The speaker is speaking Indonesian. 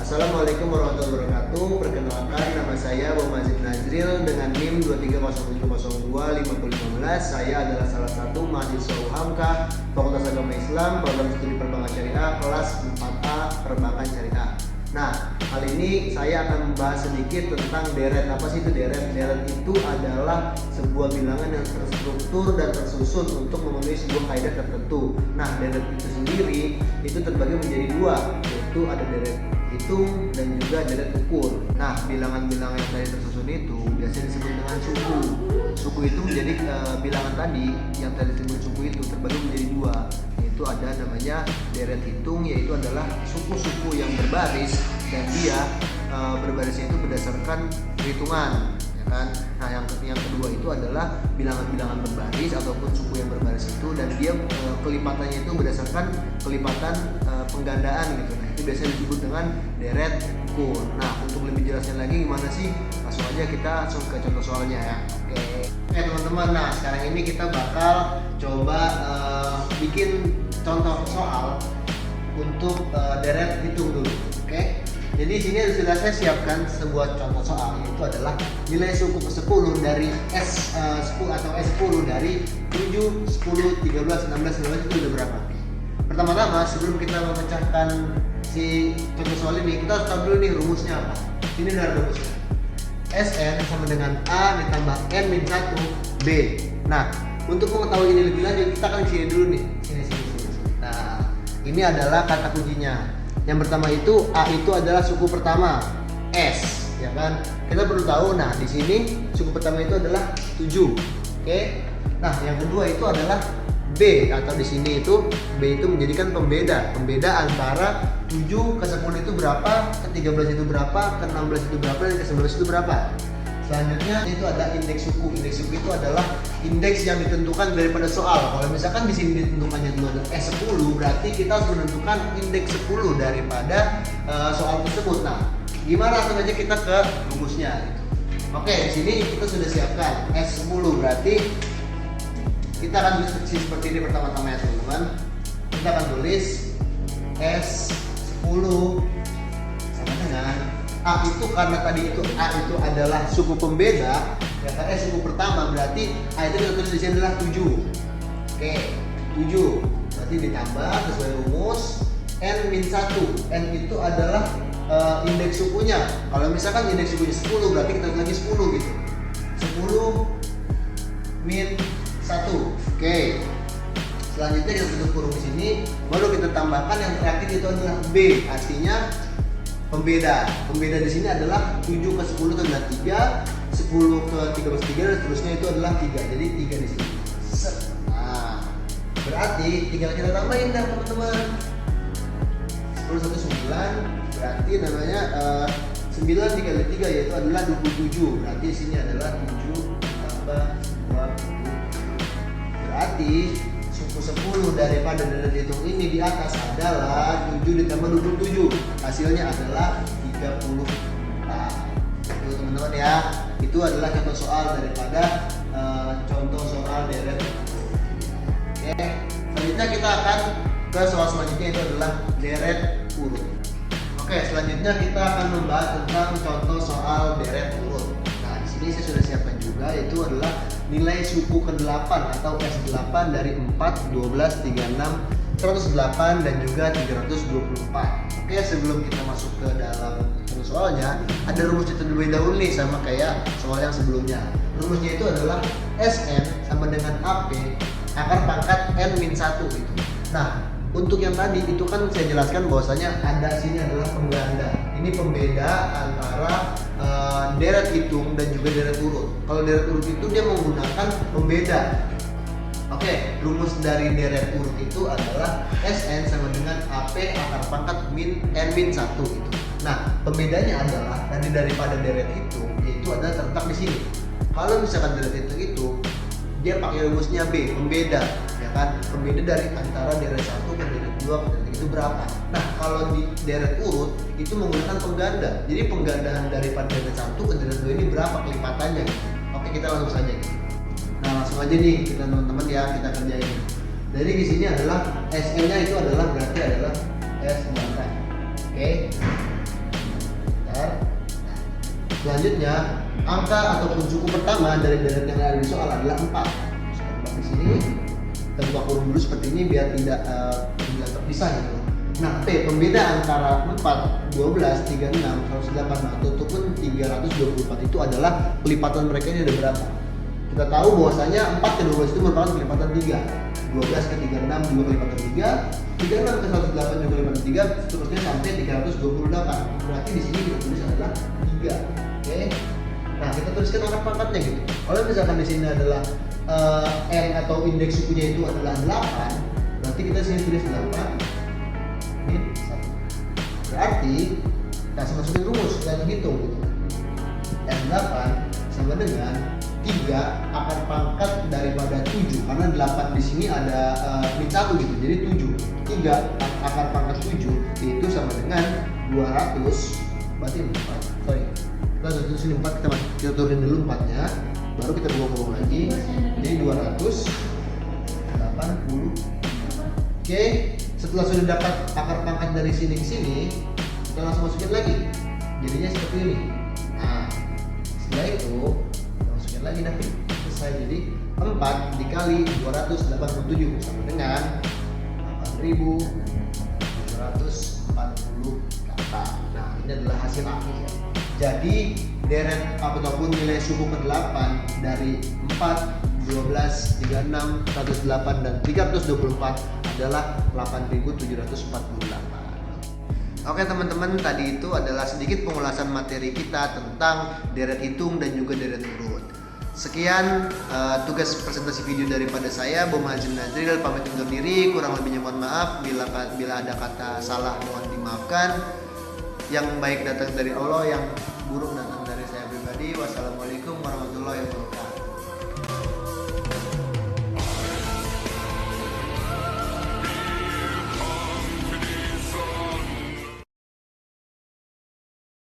Assalamualaikum warahmatullahi wabarakatuh. Perkenalkan, nama saya Muhammad Nazril dengan NIM 2307025015. Saya adalah salah satu mahasiswa UHAMK Fakultas Agama Islam, program studi Perbankan Syariah, kelas 4A Perbankan Syariah. Nah, kali ini saya akan membahas sedikit tentang deret. Apa sih itu deret? Deret itu adalah sebuah bilangan yang terstruktur dan tersusun untuk memenuhi sebuah kaidah tertentu. Nah, deret itu sendiri itu terbagi menjadi dua, yaitu ada deret hitung dan juga deret ukur. Nah, bilangan-bilangan yang tadi tersusun itu biasanya disebut dengan suku. Suku itu menjadi bilangan tadi yang tadi disebut suku itu terbagi menjadi dua, yaitu ada namanya deret hitung, yaitu adalah suku-suku yang berbaris dan dia berbarisnya itu berdasarkan perhitungan, ya kan? Nah, yang kedua itu adalah bilangan-bilangan berbaris ataupun suku yang berbaris itu, dan dia kelipatannya itu berdasarkan kelipatan penggandaan gitu. Nah, itu biasanya disebut dengan deret ukur. Nah, untuk lebih jelasnya lagi gimana sih? Langsung aja kita ke contoh soalnya ya. Oke teman-teman, nah sekarang ini kita bakal coba bikin contoh soal untuk deret hitung dulu. Oke. Jadi di sini sudah saya siapkan sebuah contoh soal, yaitu adalah nilai suku ke-10 dari S10 atau S10 dari 7, 10, 13, 16, 19 itu udah berapa? Pertama-tama sebelum kita memecahkan si contoh soal ini, kita harus tahu dulu nih rumusnya apa. Ini adalah rumusnya. Sn sama dengan A ditambah N min 1 B. Nah, untuk mengetahui ini lebih lanjut, kita akan sini dulu nih. Sini. Nah, ini adalah kata kuncinya. Yang pertama itu A itu adalah suku pertama, S, ya kan? Kita perlu tahu. Nah, di sini suku pertama itu adalah 7. Oke. Nah, yang kedua itu adalah B, atau di sini itu B itu menjadikan pembeda antara 7 ke 10 itu berapa, ke 13 itu berapa, ke 16 itu berapa, dan ke 19 itu berapa. Selanjutnya itu ada indeks suku. Indeks suku itu adalah indeks yang ditentukan daripada soal. Kalau misalkan di sini ditentukannya dulu ada S10, berarti kita harus menentukan indeks 10 daripada soal tersebut. Nah, gimana? Langsung aja kita ke rumusnya gitu. Oke, di sini kita sudah siapkan S10, berarti kita akan tulis seperti ini pertama-tama ya teman-teman. Kita akan tulis S10 sama dengan A itu, karena tadi itu A itu adalah suku pembeda, ya kan? Suku pertama, berarti A itu kita tulis di sini adalah 7. Oke, 7. Berarti ditambah sesuai rumus N min 1. N itu adalah indeks sukunya. Kalau misalkan indeks sukunya 10, berarti kita tulis lagi 10 gitu. 10 min 1. Oke. Selanjutnya kita tutup kurung di sini, baru kita tambahkan yang terakhir itu adalah B, artinya pembeda. Pembeda di sini adalah 7 ke 10 itu adalah 3, 10 ke 13 3, dan seterusnya itu adalah 3. Jadi 3 di sini. Nah, berarti tinggal kita tambahin dah teman-teman. 10 1 9, berarti namanya 9 dikali 3 yaitu adalah 27. Berarti di sini adalah 7 tambah 20. Berarti suku 10 daripada deret hitung ini di atas adalah 7 ditambah 27. Hasilnya adalah 30. Nah, itu teman-teman ya. Itu adalah contoh soal daripada contoh soal deret. Oke, selanjutnya kita akan ke soal selanjutnya, itu adalah deret urut. Oke, selanjutnya kita akan membahas tentang contoh soal deret urut. Nah, di sini saya sudah siapkan juga, itu adalah nilai suku ke-8 atau S8 dari 4, 12, 36, 108 dan juga 324. Oke, sebelum kita masuk ke dalam soalnya, ada rumusnya terlebih dahulu nih, sama kayak soal yang sebelumnya. Rumusnya itu adalah Sn sama dengan AP akar pangkat N min 1 gitu. Nah, untuk yang tadi itu kan saya jelaskan bahwasanya ada sini adalah pengganda. Ini pembeda antara deret hitung dan juga deret urut. Kalau deret urut itu dia menggunakan pembeda. Oke, rumus dari deret urut itu adalah Sn sama dengan AP akar pangkat N min 1 itu. Nah, pembedanya adalah daripada deret hitung, yaitu adalah terletak di sini. Kalau misalkan deret hitung itu dia pakai rumusnya B, pembeda, ya kan? Pembeda dari antara deret 1 ke deret 2 ke deret 3 itu berapa. Nah, kalau di deret urut itu menggunakan pengganda. Jadi penggandaan daripada deret 1 ke deret 2 ini berapa kelipatannya gitu. Oke, kita langsung saja gitu. Nah, langsung aja nih kita teman-teman ya, kita kerjain. Jadi di sini adalah Sn-nya itu adalah berarti adalah S9. Oke. Bentar. Selanjutnya, angka ataupun suku pertama dari deret yang ada di soal adalah 4. Di sini kita buka kurung dulu seperti ini biar tidak terpisah gitu. Nah, P pembeda antara 4, 12, 36, 108 ataupun 324 itu adalah pelipatan mereka ini ada berapa? Kita tahu bahwasanya 4 ke 12 itu merupakan kelipatan 3, 12 ke 36 juga kelipatan 3, 36 ke 108 juga kelipatan 3, seterusnya sampai 328. Berarti di sini kita tulis adalah 3. Oke. Nah, kita tuliskan angka pangkatnya gitu. Kalau misalkan di sini adalah N atau indeks sukunya itu adalah 8, berarti kita sini tulis 8. Ini 1. Berarti kita masukin rumus, kita hitung gitu. N8 sama dengan 3 akar pangkat daripada 7, karena 8 di sini ada min 1 gitu, jadi 7. 3 akar pangkat 7 itu sama dengan 200, berarti 4. Sorry, kita tulis ini 4, kita turunin dulu 4 nya, baru kita buang lagi, jadi 280. Oke, setelah sudah dapat akar pangkat dari sini ke sini, kita langsung masukin lagi, jadinya seperti ini. Nah, setelah itu masukin lagi dah, selesai. Jadi 4 dikali 287 sama dengan 8.740 kata. Nah, ini adalah hasil akhir. Jadi deret ataupun nilai suku ke-8 dari 4, 12, 36, 108 dan 324 adalah 8.748. Oke teman-teman, tadi itu adalah sedikit pengulasan materi kita tentang deret hitung dan juga deret urut. Sekian tugas presentasi video daripada saya, Bom Hazim Nazril, pamit undur diri. Kurang lebihnya mohon maaf, bila ada kata salah mohon dimaafkan. Yang baik datang dari Allah, yang buruk datang dari saya pribadi. Wassalamualaikum warahmatullahi wabarakatuh.